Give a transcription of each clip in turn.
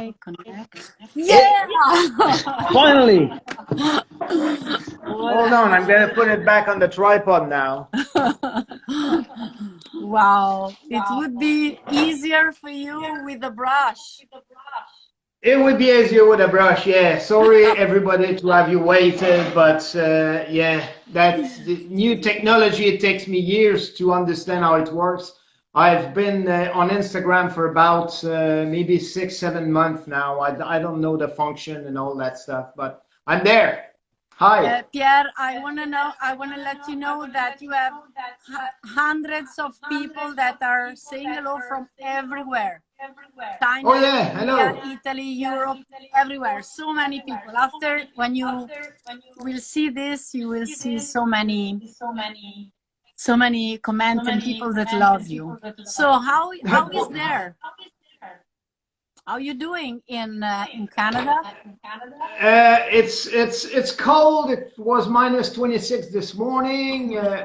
I connect? It, Yeah! finally. Well, Hold on, I'm going to put it back on the tripod now. wow, it would be easier for you with the brush. It would be easier with a brush, yeah. Sorry, everybody, to have you waited, but yeah, that's the new technology. It takes me years to understand how it works. I've been on Instagram for about maybe 6, 7 months now. I don't know the function and all that stuff, but I'm there. Hi. Pierre, I want to know, I want to let you know that you have hundreds of people that are saying hello from everywhere. Oh China, yeah, India, hello. Italy, Europe, everywhere. So many people. After, when you will see this, you will see so many comments and people that love you. So how is there? How you doing in Canada? It's cold. It was -26 this morning.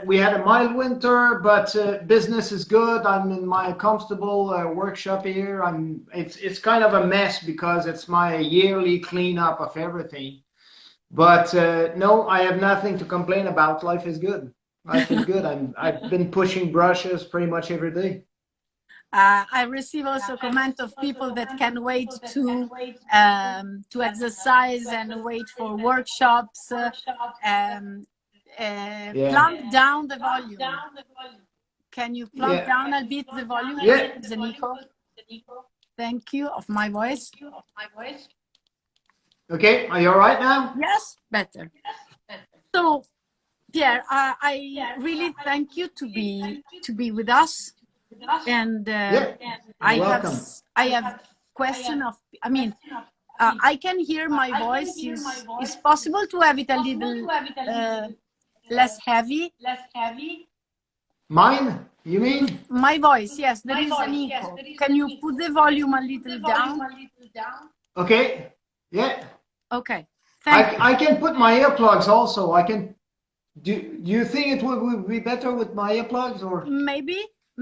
We had a mild winter, but business is good. I'm in my comfortable workshop here. It's kind of a mess because it's my yearly cleanup of everything. But no, I have nothing to complain about. Life is good. Life is good. I've been pushing brushes pretty much every day. I receive also comment of people that can wait to exercise and wait for workshops. Yeah. Plump down the volume. Can you plump Yeah. down a bit the volume? Yeah. Because there's an echo. Thank you of my voice. Okay. Are you all right now? Yes, better. So, Pierre, I really thank you to be with us. And Yeah. I You're have welcome. I have question of, I mean, I can hear my voice. Is possible to have it a little less heavy? Mine? You mean? My voice, yes, there is an echo. Can you put the volume a little down? Okay. Yeah. Okay, thank you. I can put my earplugs also. I can. Do you think it would be better with my earplugs or?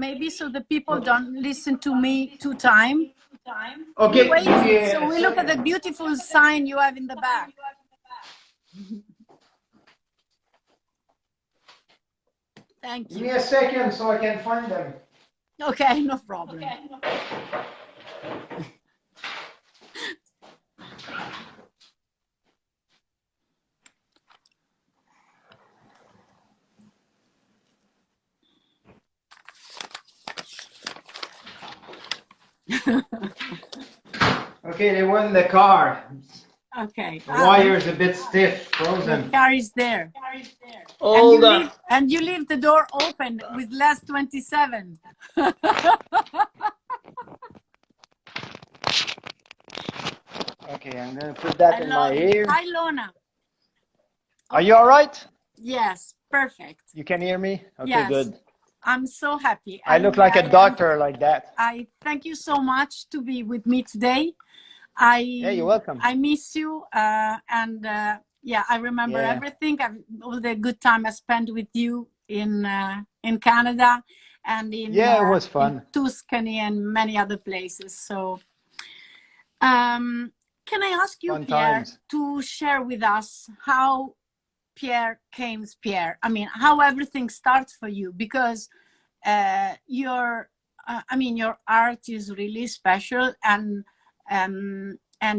Maybe so the people don't listen to me 2 times. We Okay, wait, give me so a we look at the second. beautiful sign you have in the back. Thank Give me you. a second so I can find them. Okay, no problem. Okay, they were in the car. Okay. The wire is a bit stiff, The frozen. car is there. Hold on. And you leave the door open with less 27. Okay, I'm gonna put that in my ear. Hi, Lona. Are you all right? Yes, perfect. You can hear me? Okay, Yes. good. I'm so happy. I look like a doctor like that. I thank you so much to be with me today. Yeah, you're welcome. I miss you, and yeah, I remember everything. All the good time I spent with you in Canada and in it was fun. in Tuscany and many other places. So, can I ask you, Fun Pierre, times. to share with us how Pierre came Pierre? I mean, how everything starts for you, because your art is really special, and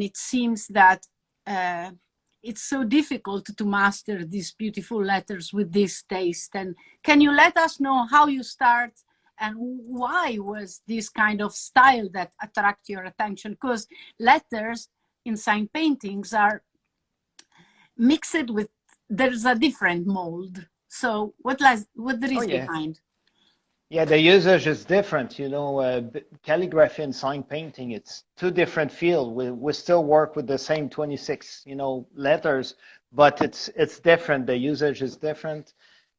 it seems that it's so difficult to master these beautiful letters with this taste. And can you let us know how you start and why was this kind of style that attract your attention? Because letters in sign paintings are mixed with, there's a different mold. So what there is behind? Yeah, the usage is different. You know, calligraphy and sign painting, it's two different fields. We still work with the same 26, letters, but it's different. The usage is different,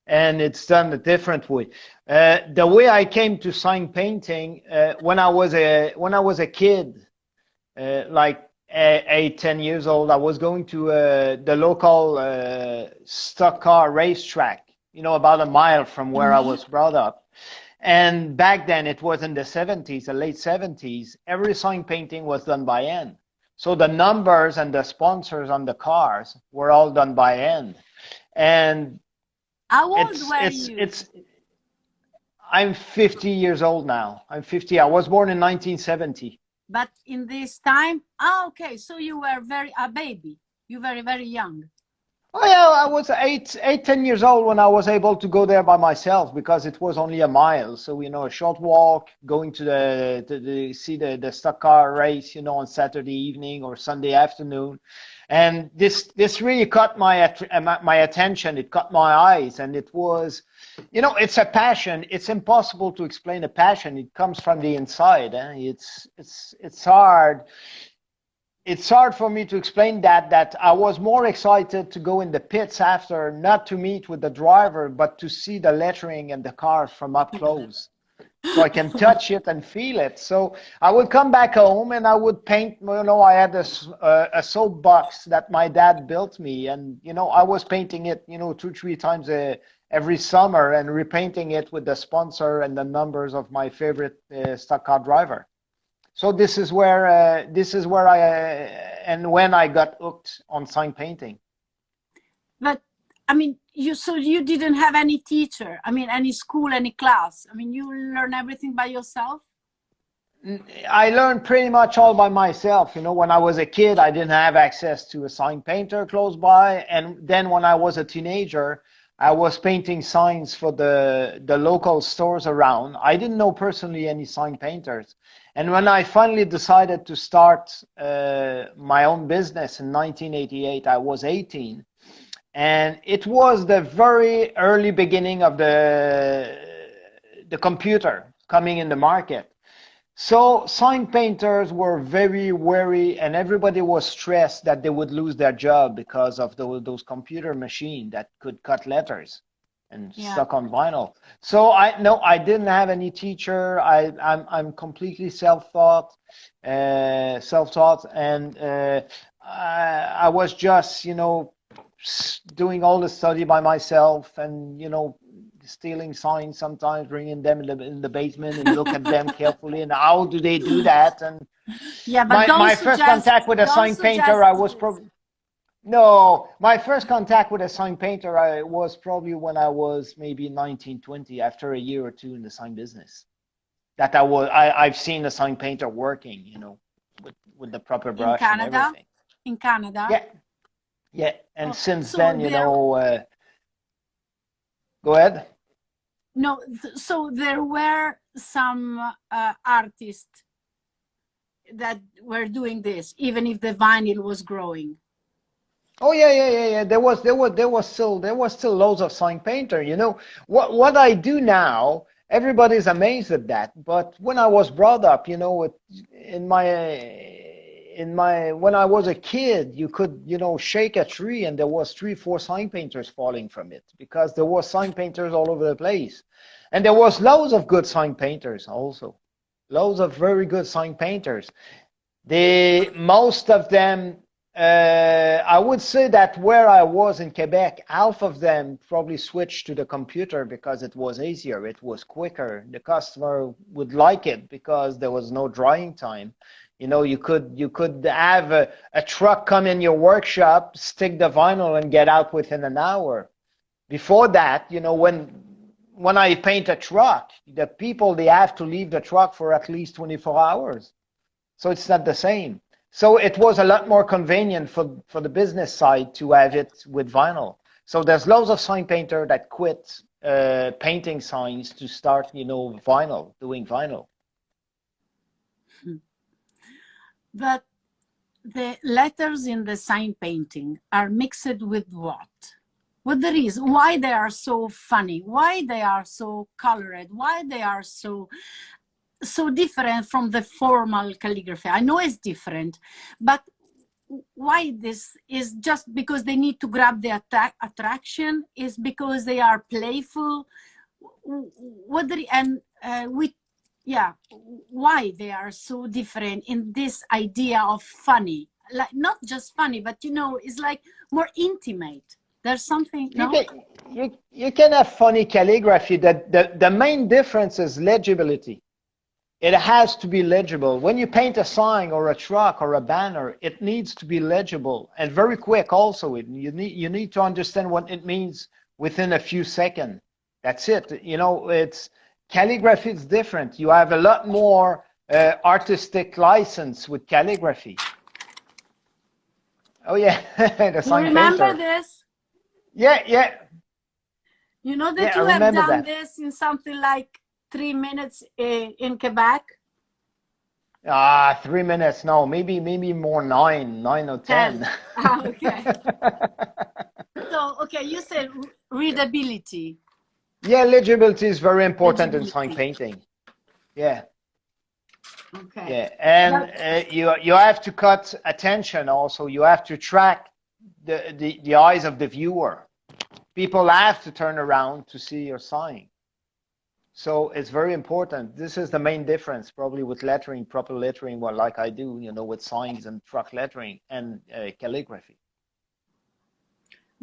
and it's done a different way. The way I came to sign painting when I was a kid, like 8, 10 years old, I was going to the local stock car racetrack. About a mile from where I was brought up. And back then, it was in the 70s, the late 70s, every sign painting was done by hand. So the numbers and the sponsors on the cars were all done by hand. And How old it's were it's you? it's I'm 50 years old now. I'm 50. I was born in 1970. But in this time, okay, so you were a baby. You were very young. Oh yeah, I was 10 years old when I was able to go there by myself because it was only a mile. So, a short walk, going to see the stock car race, on Saturday evening or Sunday afternoon. And this really caught my attention. It caught my eyes, and it was, it's a passion. It's impossible to explain a passion. It comes from the inside. It's hard. It's hard for me to explain that I was more excited to go in the pits after, not to meet with the driver, but to see the lettering and the cars from up close. So I can touch it and feel it. So I would come back home and I would paint. I had a soap box that my dad built me, and I was painting it 2-3 times every summer and repainting it with the sponsor and the numbers of my favorite stock car driver. So this is where I and when I got hooked on sign painting. But I mean, you didn't have any teacher. I mean, any school, any class. I mean, you learn everything by yourself. I learned pretty much all by myself. When I was a kid, I didn't have access to a sign painter close by, and then when I was a teenager, I was painting signs for the local stores around. I didn't know personally any sign painters. And when I finally decided to start my own business in 1988, I was 18. And it was the very early beginning of the computer coming in the market. So sign painters were very wary, and everybody was stressed that they would lose their job because of those computer machines that could cut letters and stuck on vinyl. So I didn't have any teacher. I'm completely self-taught, and I was just doing all the study by myself, and stealing signs sometimes, bringing them in the basement and look at them carefully, and how do they do that? And Yeah, but my first contact with a sign painter, I was probably no, my first contact with a sign painter was probably when I was maybe 19, 20, after a year or two in the sign business. That I've seen a sign painter working, with the proper brush and everything. In Canada. Yeah, and since so then, go ahead. No, so there were some artists that were doing this, even if the vinyl was growing. Oh yeah. There was still loads of sign painter. What I do now, everybody's amazed at that. But when I was brought up, when I was a kid, you could shake a tree and there was 3-4 sign painters falling from it, because there were sign painters all over the place, and there was loads of good sign painters also, loads of very good sign painters. Most of them. I would say that where I was in Quebec, half of them probably switched to the computer because it was easier, it was quicker. The customer would like it because there was no drying time. You could have a truck come in your workshop, stick the vinyl, and get out within an hour. Before that, when I paint a truck, the people, they have to leave the truck for at least 24 hours. So it's not the same. So it was a lot more convenient for the business side to have it with vinyl. So there's loads of sign painter that quit painting signs to start, doing vinyl. But the letters in the sign painting are mixed with what? What there is? Why they are so funny? Why they are so colored? Why they are so different from the formal calligraphy? I know it's different, but why this is just because they need to grab the attraction? Is because they are playful? Why they are so different in this idea of funny? Like, not just funny, but it's like more intimate. There's something. You can have funny calligraphy. That the main difference is legibility. it has to be legible. When you paint a sign or a truck or a banner, it needs to be legible and very quick also. You need to understand what it means within a few seconds. That's it. You know, it's calligraphy is different. You have a lot more artistic license with calligraphy. Oh yeah, the You sign remember painter. this? Yeah. You know that Yeah, I you have remember done that. this in something like 3 minutes in Quebec? 3 minutes. No, maybe more, nine or 10. 10. Ah, okay. So, okay, you said readability. Yeah, legibility is very important in sign Legibility. painting. Yeah, Okay. yeah, and But you have to cut attention also. You have to track the eyes of the viewer. People have to turn around to see your sign. So it's very important. This is the main difference probably with lettering, proper lettering, well, like I do, you know, with signs and truck lettering and calligraphy.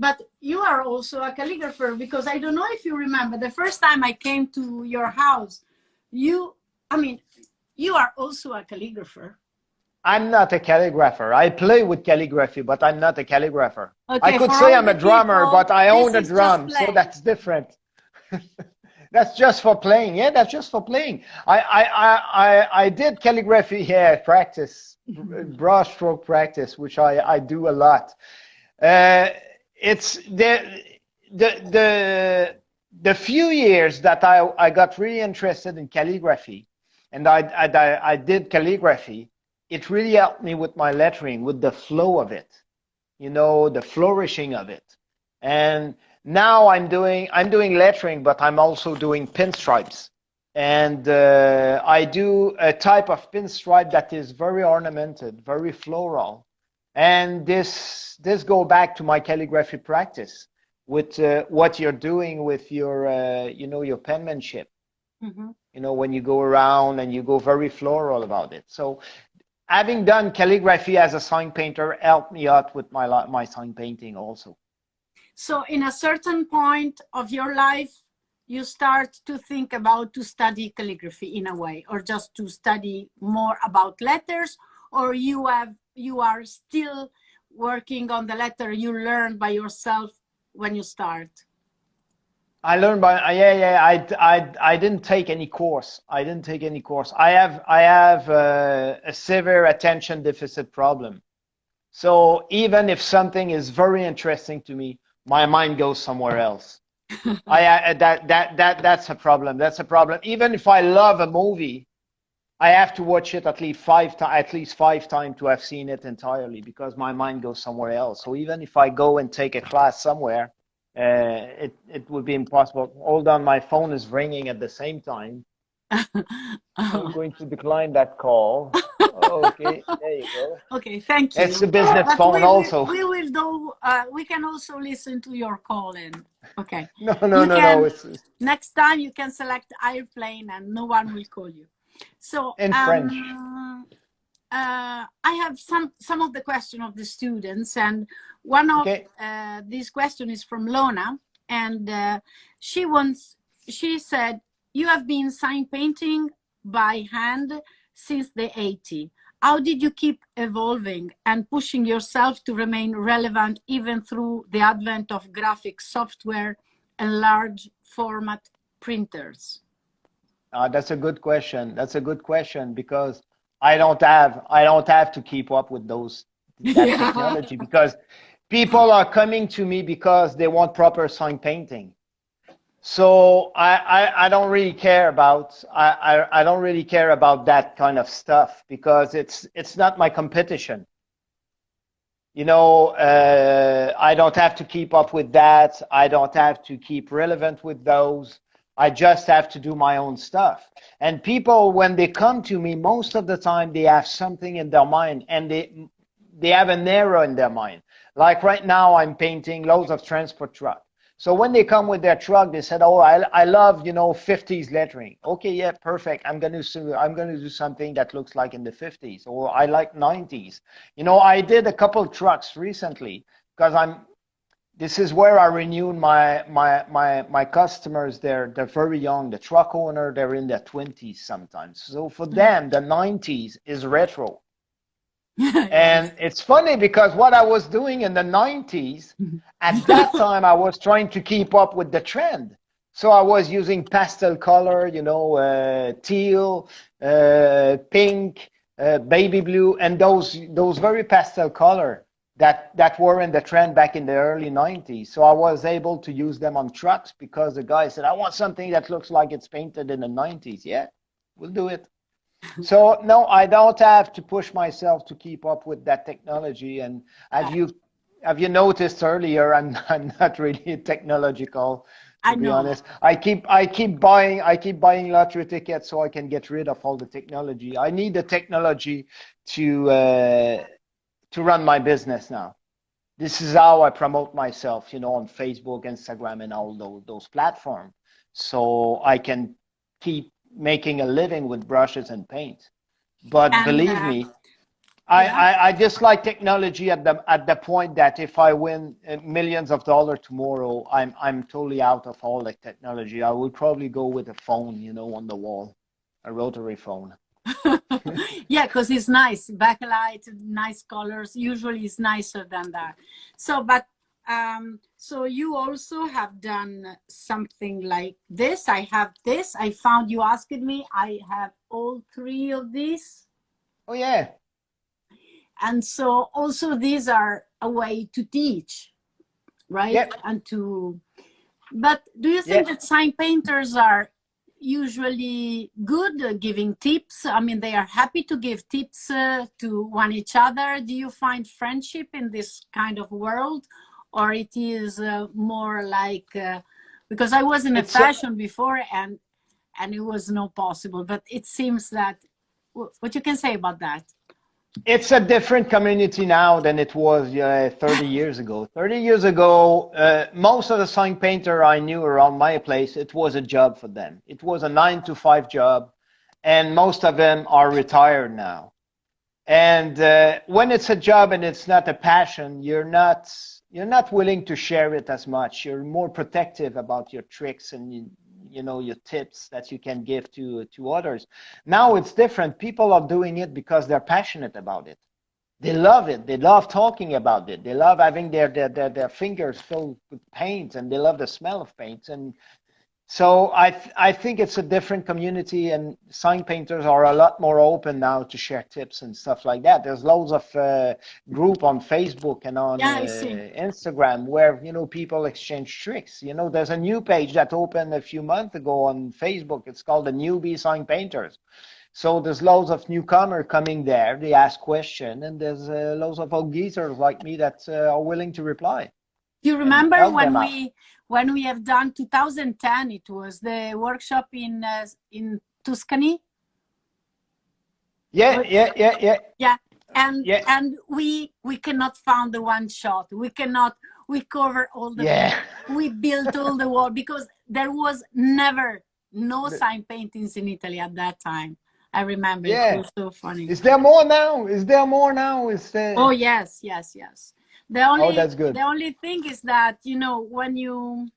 but you are also a calligrapher, because I don't know if you remember the first time I came to your house, you, I mean, you are also a calligrapher. I'm not a calligrapher. I play with calligraphy, but I'm not a calligrapher. I Okay, could for say all I'm a the drummer, people, but I this own a is just drum, so play. that's different. That's just for playing. Yeah, that's just for playing. I did calligraphy here practice, brush stroke practice, which I do a lot. Uh, it's the few years that I got really interested in calligraphy, and I did calligraphy. It really helped me with my lettering, with the flow of it, you know, the flourishing of it. And now I'm doing lettering, but I'm also doing pinstripes. And I do a type of pinstripe that is very ornamented, very floral. And this go back to my calligraphy practice with what you're doing with your your penmanship. Mhm. You know, when you go around and you go very floral about it. So having done calligraphy as a sign painter helped me out with my sign painting also. So in a certain point of your life, you start to think about to study calligraphy in a way, or just to study more about letters, or you are still working on the letter you learned by yourself when you start. I learned by yeah. I didn't take any course. I didn't take any course. I have a severe attention deficit problem. So even if something is very interesting to me, my mind goes somewhere else. That's a problem. That's a problem. Even if I love a movie, I have to watch it at least 5 times to have seen it entirely because my mind goes somewhere else. So even if I go and take a class somewhere, it would be impossible. Hold on, my phone is ringing at the same time. I'm going to decline that call. Okay, there you go. Okay, thank It's you. a business But phone also. we will do. We can also listen to your call in. Okay, No, no, you no, no. can It's next time you can select airplane and no one will call you. So in French. I have some of the question of the students, and one of Okay. these question is from Lona, and she said, you have been sign painting by hand since the 80s. How did you keep evolving and pushing yourself to remain relevant even through the advent of graphic software and large format printers? That's a good question. That's a good question because I don't have to keep up with that Yeah. technology because people are coming to me because they want proper sign painting. So I don't really care about I don't really care about that kind of stuff because it's not my competition. You know, I don't have to keep up with that. I don't have to keep relevant with those. I just have to do my own stuff. And people, when they come to me, most of the time they have something in their mind and they have an error in their mind. Like right now, I'm painting loads of transport truck. So when they come with their truck, they said, "Oh, I love 50s lettering." Okay, yeah, perfect. I'm gonna do something that looks like in the 50s, or I like 90s. You know, I did a couple trucks recently because this is where I renew my customers. They're very young. The truck owner, they're in their 20s sometimes. So for them, the 90s is retro. Yes. And it's funny because what I was doing in the 90s, at that time, I was trying to keep up with the trend. So I was using pastel color, teal, pink, baby blue, and those very pastel color that were in the trend back in the early 90s. So I was able to use them on trucks because the guy said, I want something that looks like it's painted in the 90s. Yeah, we'll do it. So no, I don't have to push myself to keep up with that technology. And have you have you noticed earlier? I'm not really technological, to I be know. honest. I keep buying lottery tickets so I can get rid of all the technology. I need the technology to run my business now. This is how I promote myself, on Facebook, Instagram, and all those platforms, so I can keep making a living with brushes and paint. But And believe me, I, yeah. I, I dislike technology at the point that if I win millions of dollars tomorrow, I'm totally out of all the technology. I would probably go with a phone, on the wall, a rotary phone. Yeah, because it's nice. Backlight, nice colors. Usually it's nicer than that. So, but so you also have done something like this. I have this. I found you asked me. I have all three of these. Oh yeah, And so also these are a way to teach, right? yeah, And to, but do you yeah. think that sign painters are usually good giving tips? I mean, they are happy to give tips to one each other. Do you find friendship in this kind of world, or it is more like because I was in a It's fashion before and it was not possible. But it seems that what you can say about that? It's a different community now than it was 30 years ago. 30 years ago, most of the sign painter I knew around my place, it was a job for them. It was a 9 to 5 job, and most of them are retired now. And when it's a job and it's not a passion, you're not willing to share it as much. You're more protective about your tricks and your tips that you can give to others. Now it's different. People are doing it because they're passionate about it. They love it. They love talking about it. They love having their fingers filled with paint, and they love the smell of paint. And so I think it's a different community, and sign painters are a lot more open now to share tips and stuff like that. There's loads of group on Facebook and on Yeah, I see. Instagram where people exchange tricks. There's a new page that opened a few months ago on Facebook. It's called the Newbie Sign Painters. So there's loads of newcomer coming there. They ask questions, and there's loads of old geezers like me that are willing to reply You and remember help them out. when we have done 2010? It was the workshop in Tuscany. Yeah, yeah, yeah, yeah, Yeah, yeah, and we cannot found the one shot. We cannot. We cover all the. yeah. We built all the wall because there was never no sign paintings in Italy at that time. I remember it Yeah. was so funny. Is there more now? Is there more now? Is Oh there? yes, yes, yes. Oh, that's The good. only thing is that when you,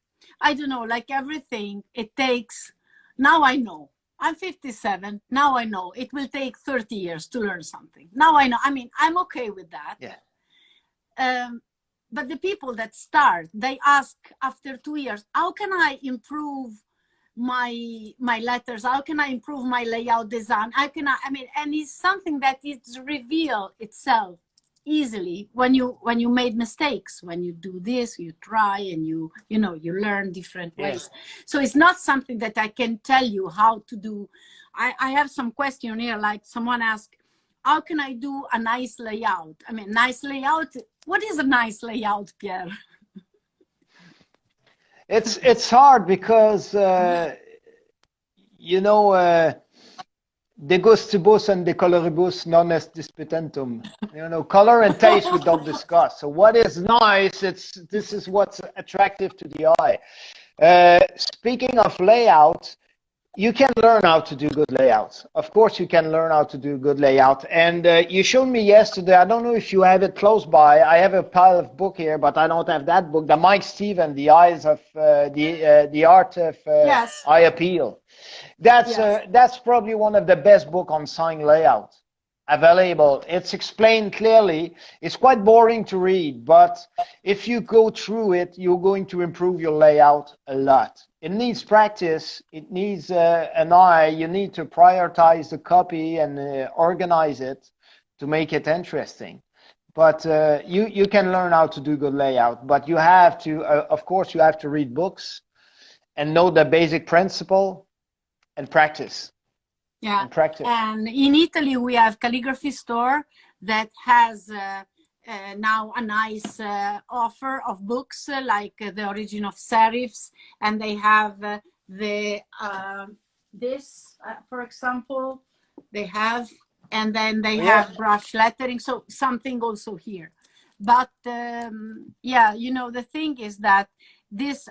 I don't know, like everything, it takes. Now I know. I'm 57. Now I know it will take 30 years to learn something. Now I know. I mean, I'm okay with that. Yeah. Um, but the people that start, they ask after 2 years, how can I improve my letters? How can I improve my layout design? How can I mean, and it's something that it's reveal itself easily when you made mistakes. When you do this, you try and you learn different Yeah. ways. So it's not something that I can tell you how to do. I have some question here, like someone asked, how can I do a nice layout? I mean, nice layout. What is a nice layout, Pierre? It's hard because you know de gustibus and de coloribus non est disputentum. Color and taste we don't discuss. So what is nice? This is what's attractive to the eye. Speaking of layout, you can learn how to do good layouts. Of course, you can learn how to do good layout. And you showed me yesterday, I don't know if you have it close by. I have a pile of book here, but I don't have that book. The Mike Stephen, The Eyes of the Art of Yes. Eye Appeal. Yes. That's probably one of the best book on sign layout available. It's explained clearly. It's quite boring to read, but if you go through it, you're going to improve your layout a lot. It needs practice. It needs an eye. You need to prioritize the copy and organize it to make it interesting. But you can learn how to do good layout. But you have to, of course, you have to read books and know the basic principle and practice. Yeah. And practice. And in Italy, we have calligraphy store that has now a nice offer of books like The Origin of Serifs, and they have this, for example, they have, and then they have brush lettering, so something also here. But yeah, you know, the thing is that this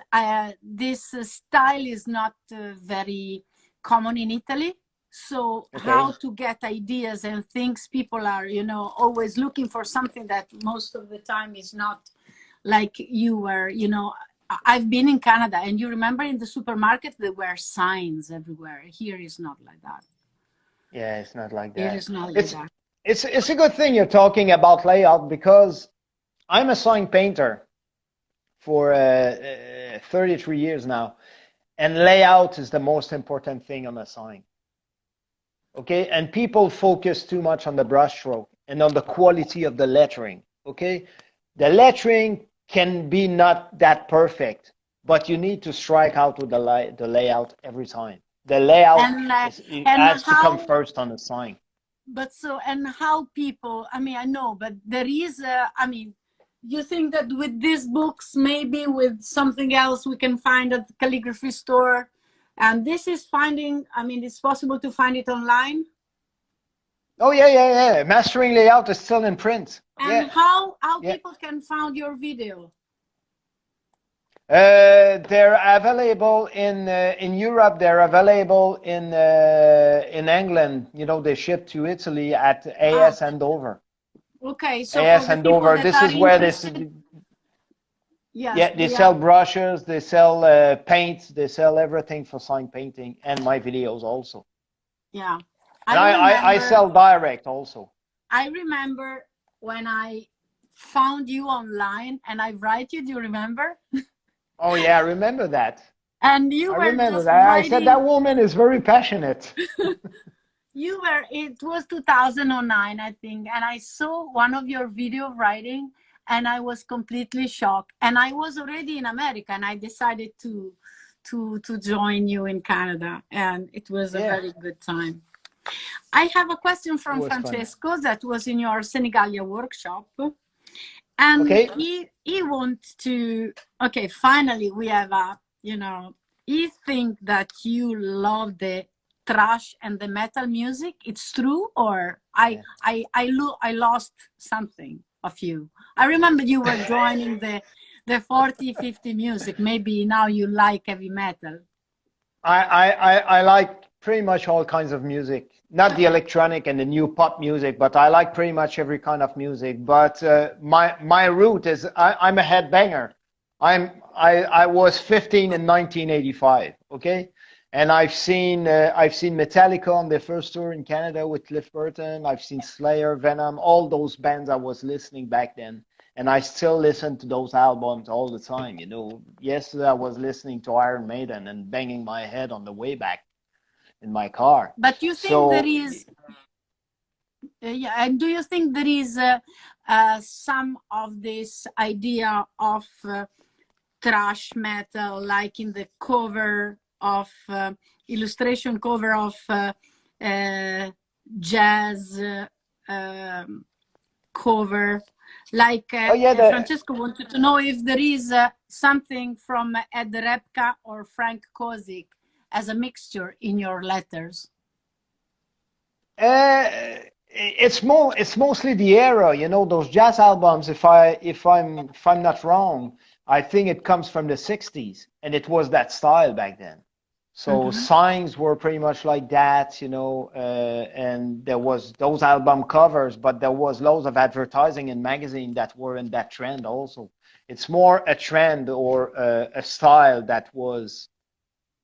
style is not very common in Italy. So how to get ideas and things, people are, you know, always looking for something that most of the time is not like you were, you know. I've been in Canada, and you remember in the supermarket there were signs everywhere. Here is not like that. Yeah, it's not like that. It is not like that. It's a good thing you're talking about layout, because I'm a sign painter for 33 years now, and layout is the most important thing on a sign. Okay, and people focus too much on the brushstroke and on the quality of the lettering. Okay, the lettering can be not that perfect, but you need to strike out with the layout every time. The layout has to come first on the sign. But so, and how people, I mean, I know, but there is I mean, you think that with these books, maybe with something else we can find at the calligraphy store? And this is finding, I mean, it's possible to find it online? Oh, yeah. Mastering layout is still in print. And how people can find your video? They're available in Europe. They're available in England. You know, they ship to Italy at AS Andover. Okay, so AS Andover. This is where this. Yes, yeah, they sell brushes, they sell paints, they sell everything for sign painting, and my videos also. Yeah. And I sell direct also. I remember when I found you online and I write you, do you remember? Oh yeah, I remember that. And you were just that. writing... I said that woman is very passionate. You were, it was 2009, I think, and I saw one of your video writing, and I was completely shocked. And I was already in America, and I decided to join you in Canada, and it was a very good time. I have a question from Francesco that was in your Senegalia workshop, and he wants to. Okay, finally we have a. You know, he think that you love the thrash and the metal music. It's true, or I lost something of you. I remember you were joining the 40, 50 music. Maybe now you like heavy metal. I like pretty much all kinds of music. Not the electronic and the new pop music, but I like pretty much every kind of music. But my root is I'm a headbanger. I was 15 in 1985. Okay. And I've seen Metallica on their first tour in Canada with Cliff Burton. I've seen Slayer, Venom, all those bands I was listening back then. And I still listen to those albums all the time. You know, yesterday I was listening to Iron Maiden and banging my head on the way back in my car. But you think there is... yeah, and do you think there is some of this idea of thrash metal, like in the cover of illustration cover of jazz cover, like Francesco wanted to know if there is something from Ed Repka or Frank Kozik as a mixture in your letters. It's mostly the era, you know, those jazz albums. If I'm not wrong, I think it comes from the 60s, and it was that style back then. So signs were pretty much like that, you know, and there was those album covers, but there was loads of advertising in magazine that were in that trend also. It's more a trend or a style that was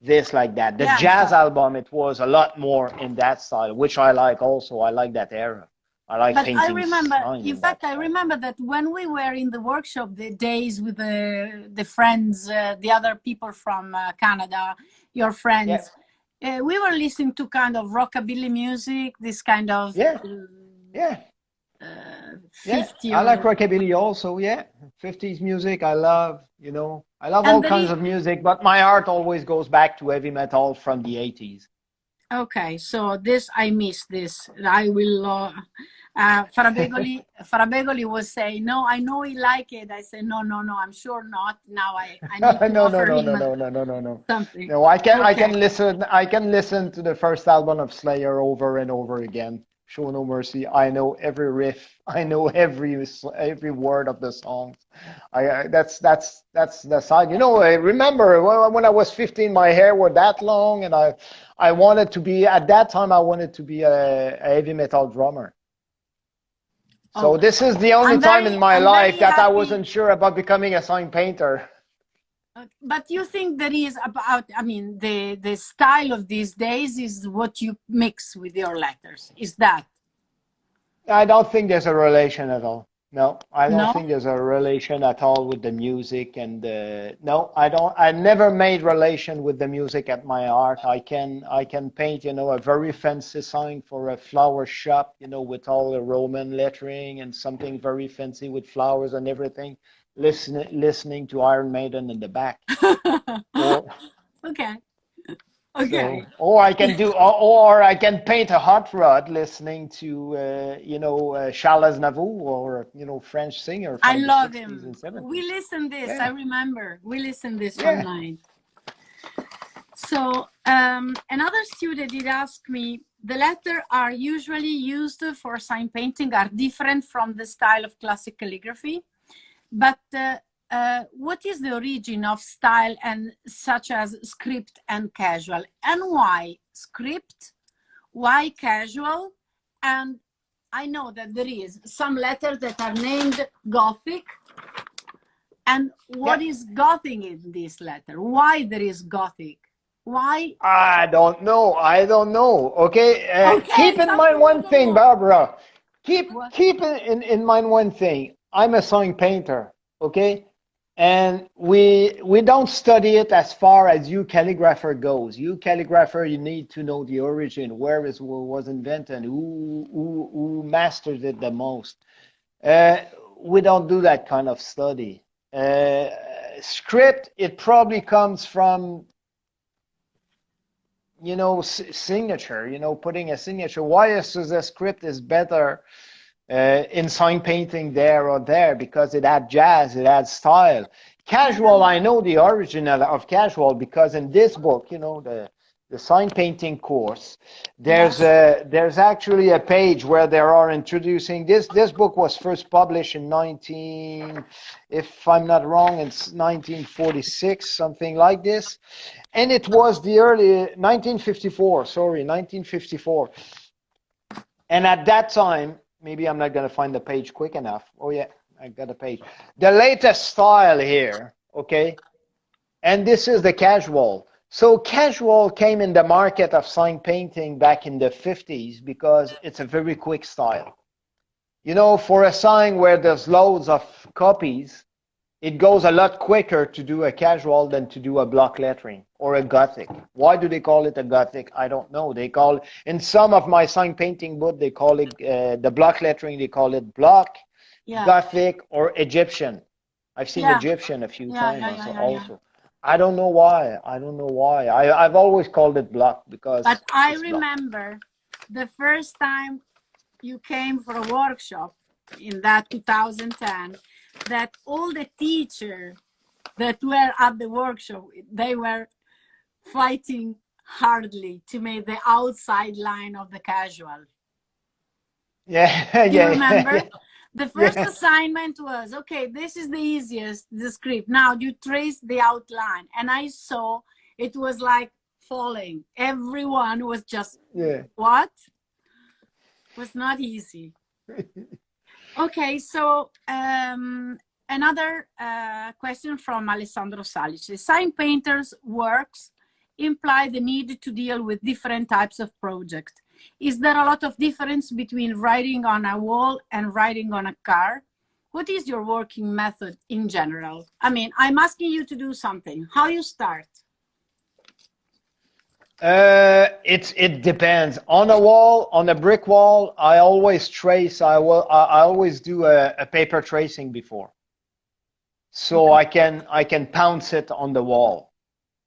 this like that. The Yeah, jazz so album, it was a lot more in that style, which I like also. I like that era. I like but I painting remember, sign in in that fact, I style. remember that when we were in the workshop, the days with the friends, the other people from Canada, your Yeah, friends, we were listening to kind of rockabilly music, this kind of yeah, yeah. Yeah, 50 I like or, rockabilly also. Yeah, 50s music. I love, you know, I love and all there kinds is, of music, but my heart always goes back to heavy metal from the 80s. okay, so this, I miss this. I will, Farabegoli was saying, no, I know he like it. I said, no, no, no, I'm sure not. Now I need to No, no, offer no, no, him no, no, no, no, no. something. No, Okay. I can listen to the first album of Slayer over and over again. Show No Mercy. I know every riff. I know every word of the songs. That's the side. You know, I remember when I was 15, my hair was that long, and I wanted to be at that time. I wanted to be a heavy metal drummer. Oh, So this is the only time in my I'm life very that I happy. wasn't sure about becoming a sign painter. But you think there is about, I mean, the style of these days is what you mix with your letters. Is that? I don't think there's a relation at all. No, I don't No? think there's a relation at all with the music and no, I don't. I never made relation with the music at my art. I can paint, you know, a very fancy sign for a flower shop, you know, with all the Roman lettering and something very fancy with flowers and everything. Listening to Iron Maiden in the back, or Okay. so, Okay. or I can do, or I can paint a hot rod listening to, you know, Charles Aznavour or, you know, French singer I from the love 60s and him. We 70s. listened this, I Yeah, remember. We listened this one yeah. night. So another student did ask me, the letters are usually used for sign painting are different from the style of classic calligraphy. But what is the origin of style and such as script and casual? And why script? Why casual? And I know that there is some letters that are named Gothic. And what Yeah. is Gothic in this letter? Why there is Gothic? Why? I don't know. I don't know. Okay. Keep Okay, in mind something you one don't thing, know. Barbara. What? Keep in mind one thing. I'm a sign painter. Okay. And we don't study it as far as you calligrapher goes. You calligrapher, you need to know the origin, where it was invented, who mastered it the most. Uh, we don't do that kind of study. Uh, Script, it probably comes from, you know, signature, you know, putting a signature. Why is the script is better in sign painting there or there? Because it had jazz, it had style. Yeah, yeah, Casual, I yeah. know the origin of casual because in this book, you know, the sign painting course, Yes. there's actually a page where they are introducing this book was first published in 19, if I'm not wrong, it's 1946, something like this, and it was the early 1954, sorry, 1954. And at that time, maybe I'm not going to find the page quick enough. Oh, yeah, I got a page. The latest style here, okay? And this is the casual. So casual came in the market of sign painting back in the 50s because it's a very quick style. You know, for a sign where there's loads of copies, it goes a lot quicker to do a casual than to do a block lettering or a Gothic. Why do they call it a Gothic? I don't know. They call, in some of my sign painting book, they call it the block lettering. They call it block, Yeah. Gothic, or Egyptian. I've seen Yeah. Egyptian a few Yeah. times Yeah. Yeah. Yeah. Yeah. also. I don't know why. I don't know why. I've always called it block But because I it's block. remember the first time you came for a workshop in that 2010, that all the teachers that were at the workshop, they were fighting hardly to make the outside line of the casual. Yeah, Do you yeah, remember? yeah, The first yeah. assignment was, okay, this is the easiest, the script. Now you trace the outline. And I saw it was like falling. Everyone was just, Yeah. what? Was not easy. Okay, so another question from Alessandro Salici. Sign painters' works imply the need to deal with different types of projects. Is there a lot of difference between writing on a wall and writing on a car? What is your working method in general? I mean, I'm asking you to do something. How you start? It depends. On a wall, on a brick wall, I always trace. I always do a paper tracing before, so I can pounce it on the wall,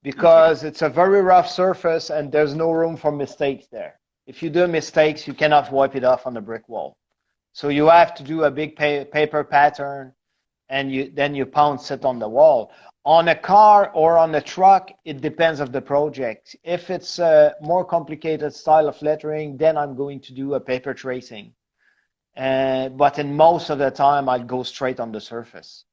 because it's a very rough surface and there's no room for mistakes there. If you do mistakes, you cannot wipe it off on the brick wall. So you have to do a big paper pattern, and then you pounce it on the wall. On a car or on a truck, it depends of the project. If it's a more complicated style of lettering, then I'm going to do a paper tracing. But in most of the time, I'll go straight on the surface.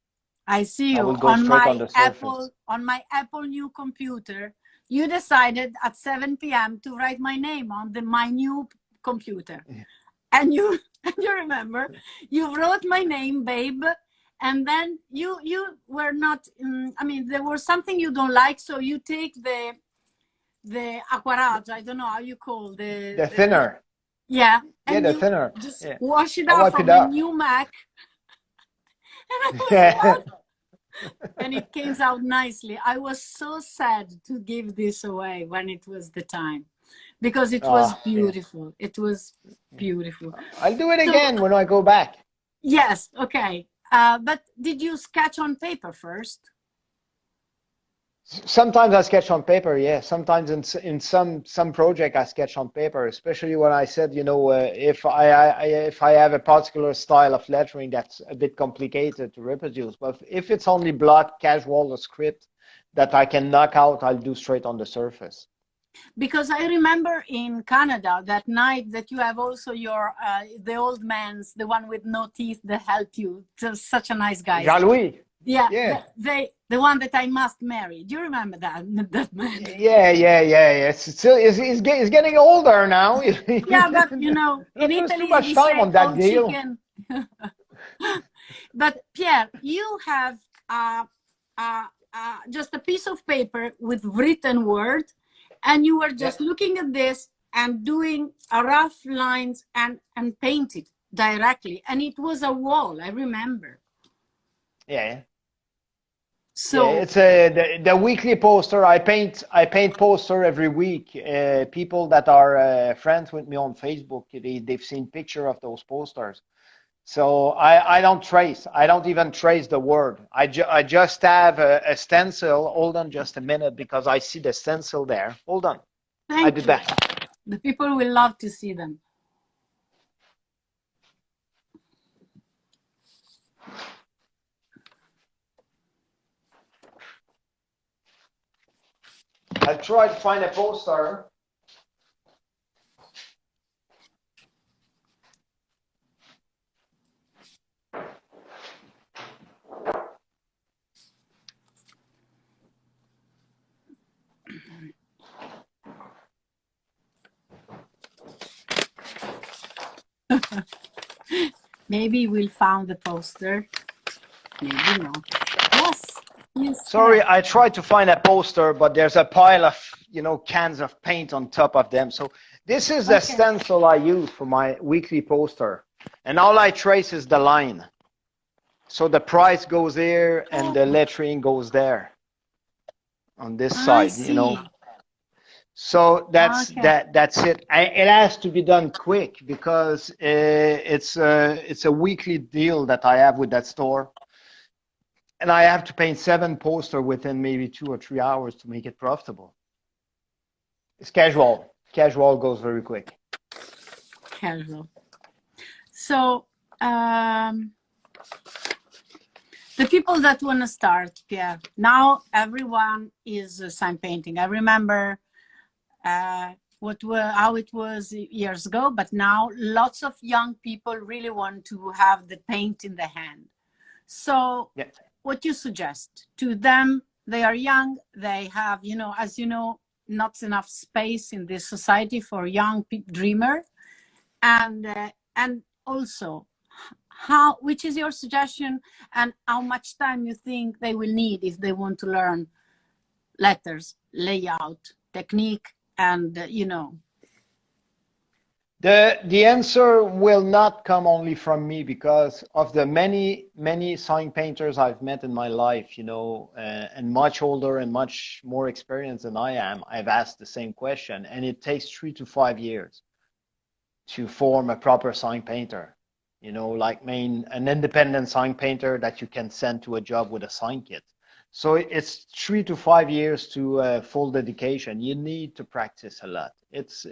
I see you. I will go straight on the surface. On my Apple new computer, you decided at 7 p.m. to write my name on my new computer. And you remember, you wrote my name, babe. And then you were not, I mean, there was something you don't like, so you take the aquarage, I don't know how you call the thinner. Yeah, and the you thinner. just Yeah. wash it off from the new Mac. And I was and it came out nicely. I was so sad to give this away when it was the time, because it was beautiful. Yeah. It was beautiful. I'll do it again when I go back. Yes, okay. But did you sketch on paper first? Sometimes I sketch on paper, yeah. Sometimes in some project I sketch on paper, especially when I said, if I have a particular style of lettering that's a bit complicated to reproduce. But if it's only block, casual, or script that I can knock out, I'll do straight on the surface. Because I remember in Canada that night that you have also your the old man's, the one with no teeth that helped you. Just such a nice guy. Jean-Louis. Yeah. The one that I must marry. Do you remember that man? Yeah. He's getting older now. Yeah, but in Italy too much we time say on that old deal. Chicken. But Pierre, you have just a piece of paper with written word, and you were just looking at this and doing a rough lines and paint it directly, and it was a wall. I remember. Yeah. So it's the weekly poster. I paint poster every week. People that are friends with me on Facebook, they've seen picture of those posters. So I don't trace. I don't even trace the word. I just have a stencil. Hold on just a minute, because I see the stencil there. Hold on. I'll be back. The people will love to see them. I'll try to find a poster. Maybe we'll find the poster. Maybe not. Yes. Sorry, I tried to find a poster, but there's a pile of cans of paint on top of them. So this is the stencil I use for my weekly poster, and all I trace is the line. So the price goes there and the lettering goes there on this side, So that's it. It has to be done quick, because it's a weekly deal that I have with that store, and I have to paint 7 posters within maybe 2 or 3 hours to make it profitable. It's casual. Casual goes very quick. Casual. So the people that want to start, Pierre, now everyone is sign painting. I remember how it was years ago, but now lots of young people really want to have the paint in the hand. So what you suggest to them? They are young, they have, as you know, not enough space in this society for young dreamer, and also which is your suggestion, and how much time you think they will need if they want to learn letters, layout, technique, and The answer will not come only from me, because of the many sign painters I've met in my life, and much older and much more experienced than I am. I've asked the same question, and it takes 3 to 5 years to form a proper sign painter. Like an independent sign painter that you can send to a job with a sign kit. So it's 3 to 5 years to full dedication. You need to practice a lot. It's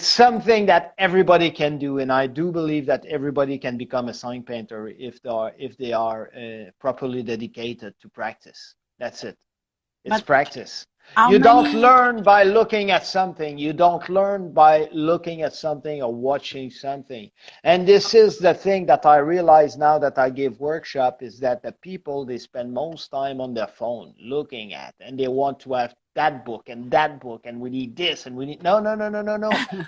something that everybody can do, and I do believe that everybody can become a sign painter if they are properly dedicated to practice. That's it. It's but practice. how You don't many learn by looking at something. You don't learn by looking at something or watching something. And this is the thing that I realize now that I give workshop, is that the people, they spend most time on their phone looking at, and they want to have that book, and we need this, and we need, no.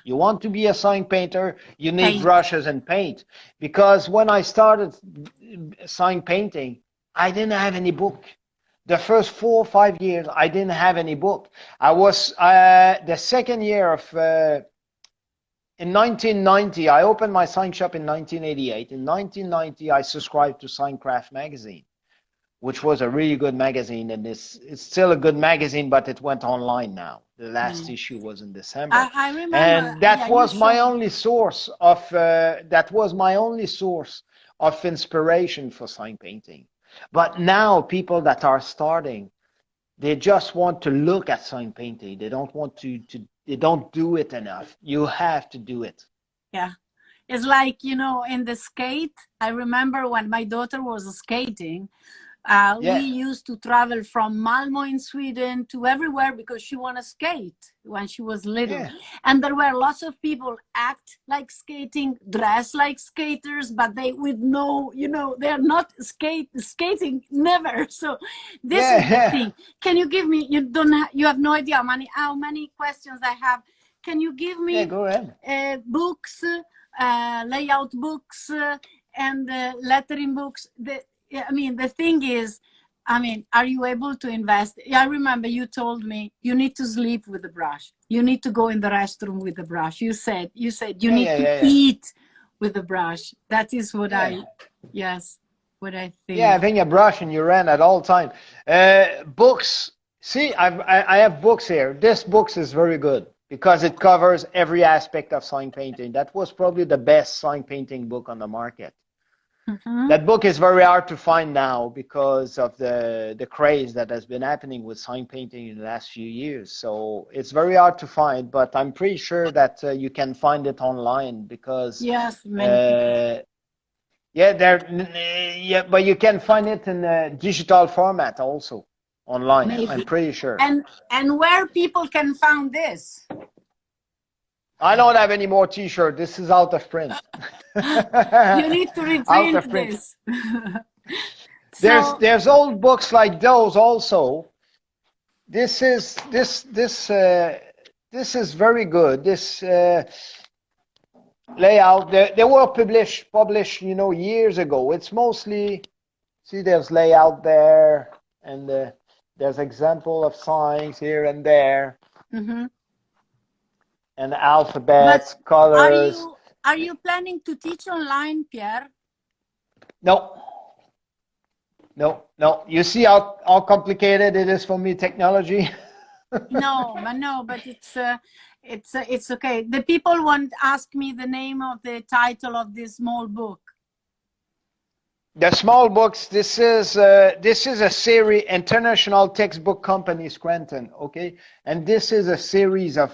You want to be a sign painter, you need paint? brushes and paint. Because when I started sign painting, I didn't have any book. The first 4 or 5 years, I didn't have any book. I was the second year of in 1990. I opened my sign shop in 1988. In 1990, I subscribed to Signcraft magazine, which was a really good magazine, and it's still a good magazine, but it went online now. The last issue was in December, I remember, and that yeah, you was my showed. only source of inspiration for sign painting. But now people that are starting, they just want to look at sign painting. They don't want they don't do it enough. You have to do it. Yeah. It's like, in the skate, I remember when my daughter was skating, we Yeah, used to travel from Malmo in Sweden to everywhere because she wanted to skate when she was little. yeah, And there were lots of people act like skating, dress like skaters, but they with no, they're not skating, never. So this is yeah, the yeah. thing. Can you give me, you have no idea how many questions I have. Can you give Yeah, me go ahead. books, layout books, and lettering books? The thing is, are you able to invest? I remember you told me you need to sleep with the brush. You need to go in the restroom with the brush. You said you Yeah, need yeah, to yeah, yeah. eat with the brush. That is what Yeah. yes, what I Yeah, think. having a brush in your hand at all time. Books. See, I have books here. This book is very good because it covers every aspect of sign painting. That was probably the best sign painting book on the market. Mm-hmm. That book is very hard to find now because of the craze that has been happening with sign painting in the last few years. So it's very hard to find, but I'm pretty sure that you can find it online because Yes, many people. uh, yeah, but you can find it in a digital format also online. I'm Maybe. pretty sure. And where people can find this? I don't have any more T-shirt. This is out of print. You need to Out of reprint print. this. So There's old books like those also. This is very good. This layout. They were published years ago. It's mostly, see, there's layout there, and there's example of signs here and there, mhm. and But alphabets, are colors. you are you planning to teach online, Pierre? No, no. You see how complicated it is for me, technology? No, but it's okay. The people won't ask me the name of the title of this small book. The small books. This is a series, International Textbook Company, Scranton. Okay, and this is a series of.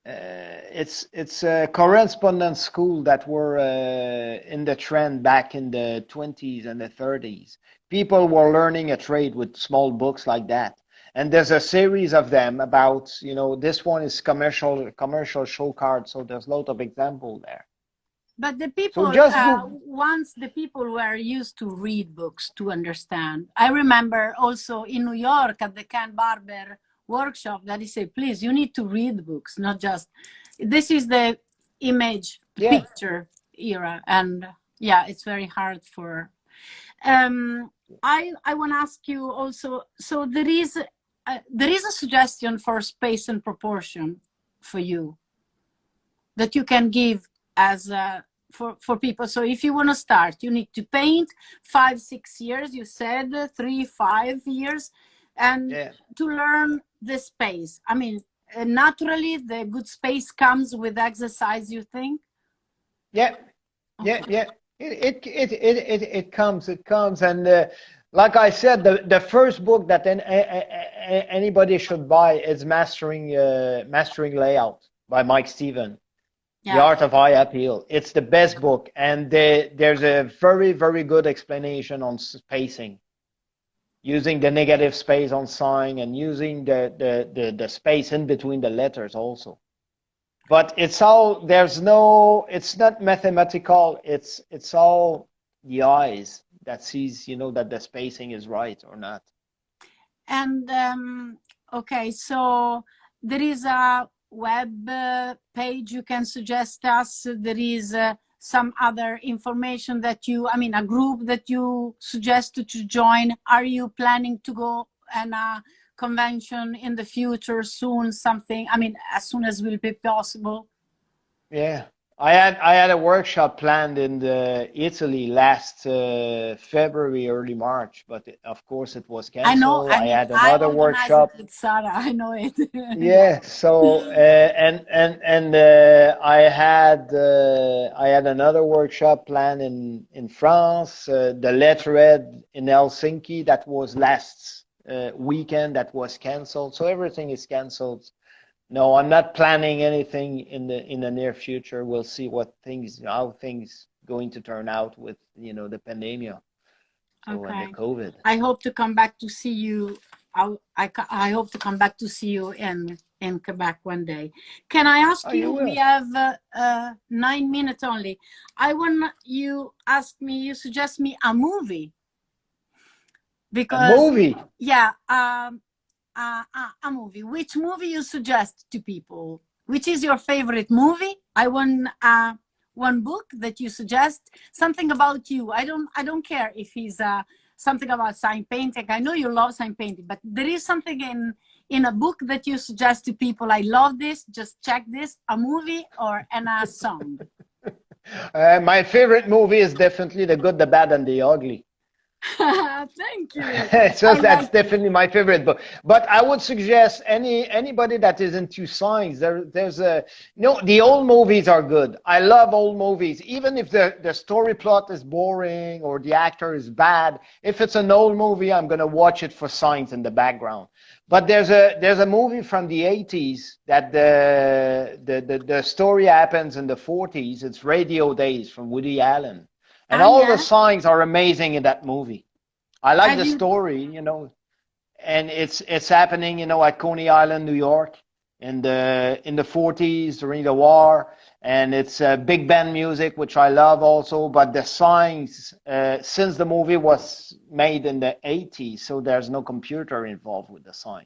It's a correspondence school that were in the trend back in the 20s and the 30s. People were learning a trade with small books like that. And there's a series of them about, this one is commercial show card, so there's a lot of example there. But the So people, just go. once the people were used to read books to understand. I remember also in New York at the Ken Barber workshop that he said, please, you need to read books, not just, this is the image, the Yeah. picture era. And yeah, it's very hard for, um, I want to ask you also, so there is a suggestion for space and proportion for you that you can give as for people. So if you want to start, you need to paint 5-6 years, you said 3-5 years, and Yeah. to learn the space. I mean, naturally the good space comes with exercise, you think? Yeah. Yeah. Okay. Yeah. It comes. It comes. And like I said, the first book that anybody should buy is Mastering Layout by Mike Stephen. The Yeah, Art of High Appeal. It's the best book, and there's a very, very good explanation on spacing, using the negative space on sign and using the space in between the letters also. But it's all, there's no, it's not mathematical. It's all the eyes that sees, that the spacing is right or not. and okay, so there is a web page you can suggest us. There is some other information that you, I mean, a group that you suggest to join. Are you planning to go and a convention in the future soon? Something, I mean, as soon as will be possible. Yeah, I had a workshop planned in Italy last February, early March, but of course it was I know. canceled. I I mean, had I another organize it workshop. with Sarah. I know it. Yeah. Yeah, so and I had another workshop planned in France, the letterhead in Helsinki that was last weekend that was canceled. So everything is canceled. No, I'm not planning anything in the near future. We'll see how things going to turn out with the pandemic. So and the Okay. COVID. I hope to come back to see you. I hope to come back to see you in Quebec one day. Can I Oh, ask you you? We will. have 9 minutes only. I want you ask me. You suggest me a movie A because movie. yeah, a movie. Which movie you suggest to people? Which is your favorite movie? I want one book that you suggest. Something about you. I don't care if he's something about sign painting. I know you love sign painting, but there is something in a book that you suggest to people. I love this. Just check this. A movie or a song. My favorite movie is definitely The Good, the Bad, and the Ugly. Thank you. So I that's like it. definitely my favorite book. But I would suggest anybody that is into science. There's a the old movies are good. I love old movies, even if the story plot is boring or the actor is bad. If it's an old movie, I'm gonna watch it for science in the background. But there's a movie from the 80s that the story happens in the 40s. It's Radio Days from Woody Allen, and Ah, all the yeah. songs are amazing in that movie. I like Have the you? story, and it's happening, at Coney Island, New York, in the 40s during the war, and it's big band music, which I love also. But the songs, since the movie was made in the 80s, so there's no computer involved with the song,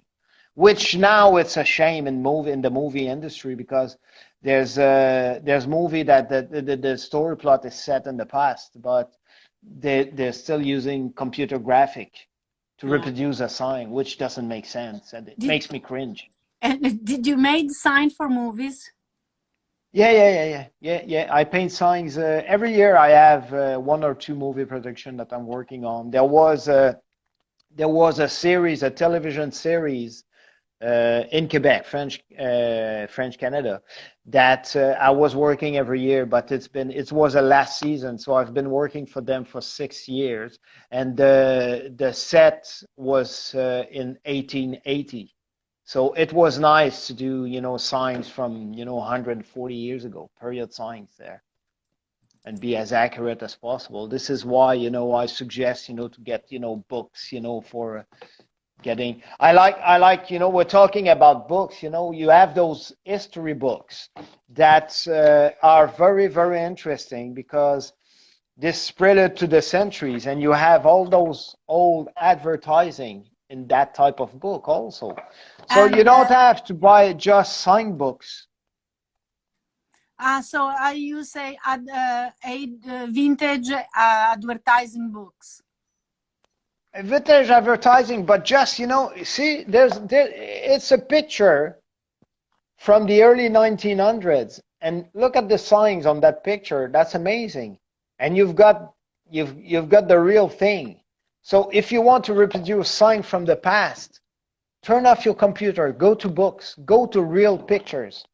which now it's a shame in the movie industry because there's movie that the story plot is set in the past, but they're still using computer graphic to Yeah. reproduce a sign, which doesn't make sense, and it Did makes me cringe. and did you make sign for movies? Yeah, yeah, yeah, yeah, yeah, yeah. I paint signs every year. I have one or two movie production that I'm working on. There was a series, a television series in Quebec, French Canada, that I was working every year, but it was a last season, so I've been working for them for 6 years, and the set was in 1880, so it was nice to do signs from 140 years ago, period signs there, and be as accurate as possible. This is why I suggest to get books for getting. I like, you know, we're talking about books, you know, you have those history books that are very, very interesting because this spread to the centuries, and you have all those old advertising in that type of book also. So you And don't have to buy just signed books. so you say vintage advertising books. Vintage advertising, but just, you know, see, it's a picture from the early 1900s, and look at the signs on that picture. That's amazing. And you've got the real thing. So if you want to reproduce sign from the past, turn off your computer, go to books, go to real pictures.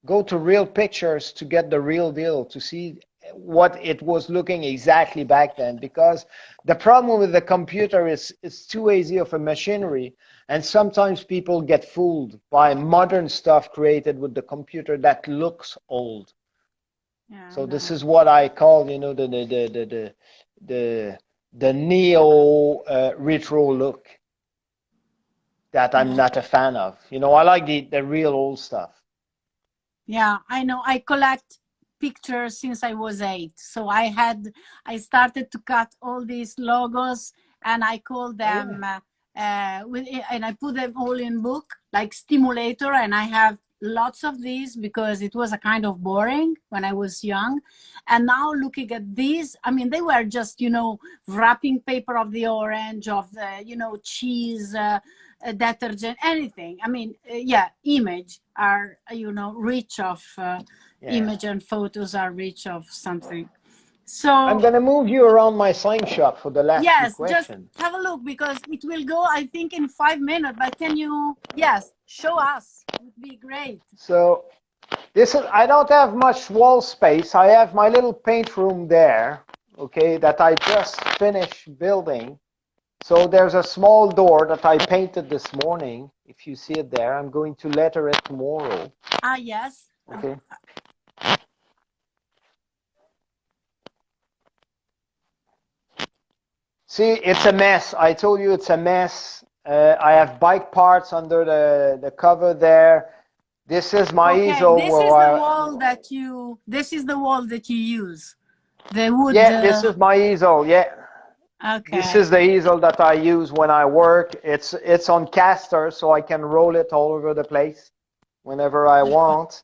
Go to real pictures to get the real deal, to see what it was looking exactly back then. Because the problem with the computer is it's too easy of a machinery, and sometimes people get fooled by modern stuff created with the computer that looks old. Yeah, So this no. is what I call, you know, the neo retro look that I'm Yeah. not a fan of. You know, I like the real old stuff. Yeah, I know. I collect pictures since I was 8. So I started to cut all these logos, and I call Oh yeah. them, and I put them all in book, like Stimulator. And I have lots of these because it was a kind of boring when I was young. And now looking at these, I mean, they were just, wrapping paper of the orange, of the, cheese, detergent, anything. I mean, yeah, image are, rich of Yeah. image, and photos are rich of something. I'm So gonna move you around my sign shop for the last few yes, just questions. have a look because it will go, I think, in 5 minutes. But can you, yes, show us? It would be great. So this is, I don't have much wall space. I have my little paint room there, okay, that I just finished building. So there's a small door that I painted this morning. If you see it there, I'm going to letter it tomorrow. Ah, yes. Okay. See, it's a mess. I told you it's a mess. I have bike parts under the cover there. This is my Okay, easel this where is the I, wall that you. This is the wall that you use. The wood. yeah, this is my easel. Yeah. This Okay. is the easel that I use when I work. It's on caster, so I can roll it all over the place whenever I want.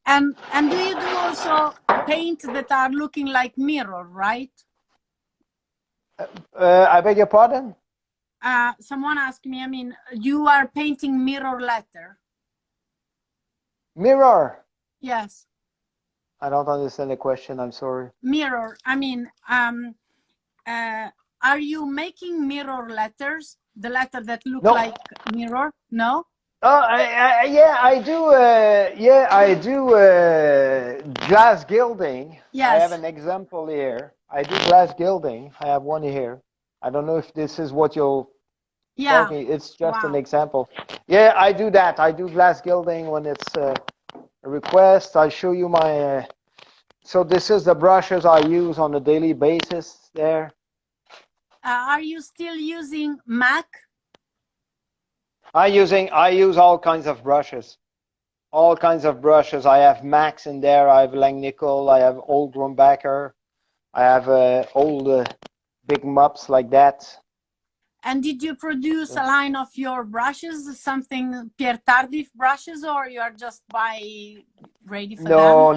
And do you do also paint that are looking like mirror, right? I beg your pardon? Someone asked me. I mean, you are painting mirror letter. Mirror. Yes, I don't understand the question. I'm sorry. mirror. I mean, are you making mirror letters? The letter that look No. like mirror? No. Oh, yeah, I do. Yeah, I do glass gilding. I have Yes. an example here. I do glass gilding. I have one here. I don't know if this is what you're Yeah. talking. It's just an Wow. example. Yeah, I do that. I do glass gilding when it's a request. I'll show you my. So this is the brushes I use on a daily basis. There. Are you still using Mac? I use all kinds of brushes. All kinds of brushes. I have Max in there. I have Langnickel. I have old Grumbacher. I have old big mops like that. And did you produce a line of your brushes, something Pierre Tardif brushes, or you are just ready for them? No.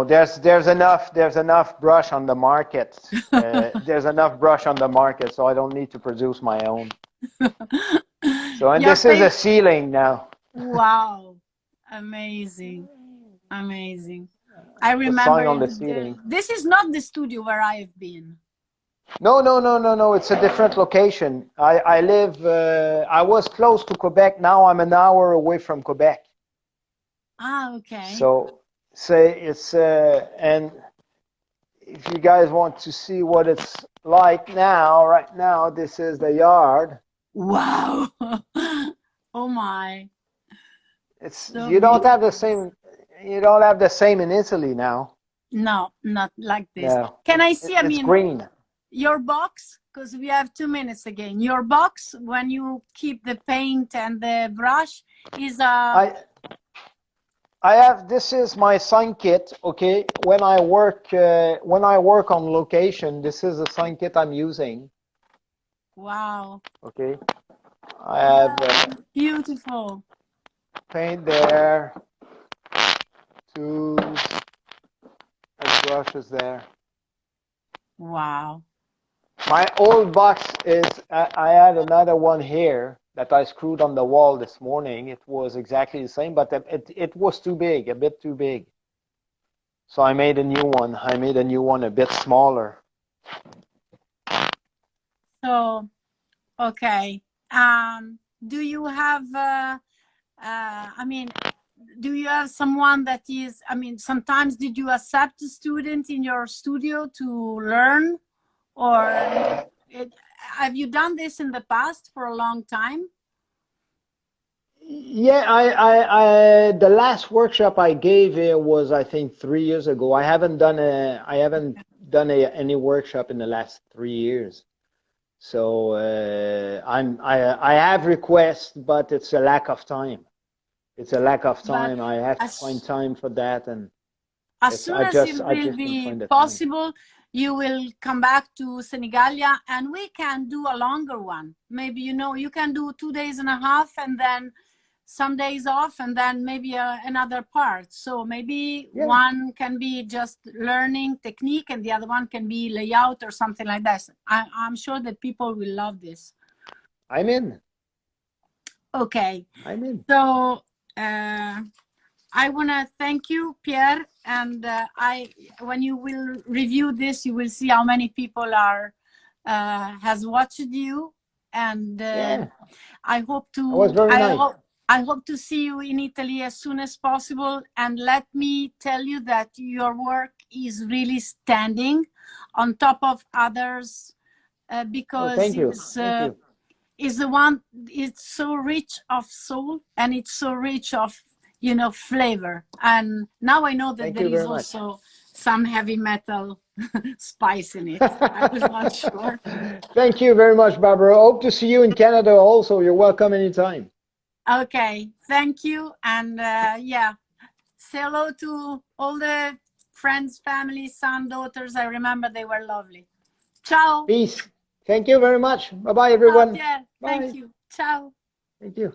There's enough brush on the market. There's enough brush on the market, so I don't need to produce my own. So, and Your this is a favorite? ceiling now. Wow, amazing, amazing. I The remember sign on the ceiling. this is not the studio where I have been. No. It's a different location. I live. I was close to Quebec. Now I'm an hour away from Quebec. Ah, okay. So, say it's and if you guys want to see what it's like now, right now, this is the yard. Wow. Oh my. It's So you don't have the beautiful. same. You don't have the same in Italy now. No, not like this. No, Can I see? I it's mean, green. your box, because we have 2 minutes again. Your box, when you keep the paint and the brush, is a. I have, this is my sign kit, okay? When I work on location, this is the sign kit I'm using. Wow. Okay. I have Beautiful. paint there, tools, and brushes there. Wow. My old box is, I had another one here that I screwed on the wall this morning. It was exactly the same, but it was too big, a bit too big. So I made a new one. I made a new one a bit smaller. So, okay. Do you have, I mean, do you have someone that is, I mean, sometimes did you accept a student in your studio to learn, or have you done this in the past for a long time? Yeah, the last workshop I gave here was, I think, 3 years ago. I haven't done any workshop in the last 3 years. So I have requests, but it's a lack of time. It's a lack of But time. I have to find as time for that, and as soon as it I will just don't be find the time. possible, you will come back to Senegalia and we can do a longer one. Maybe, you can do 2 days and a half and then some days off and then maybe another part. So maybe Yeah, one can be just learning technique and the other one can be layout or something like that. I'm sure that people will love this. I'm in. Okay. I'm in. So, I want to thank you, Pierre. And when you will review this, you will see how many people has watched you. And Yeah, I hope it was to, very nice. I hope to see you in Italy as soon as possible. And let me tell you that your work is really standing on top of others Oh, because thank you. Thank you. is the one, it's so rich of soul and it's so rich of flavor. And now I know that Thank there you is very much. also some heavy metal spice in it. I was not sure. Thank you very much, Barbara. Hope to see you in Canada also. You're welcome anytime. Okay, thank you. And yeah, say hello to all the friends, family, son, daughters. I remember they were lovely. Ciao. Peace. Thank you very much. Bye-bye, Ciao, everyone. Pierre. Thank Bye. you. Ciao. Thank you.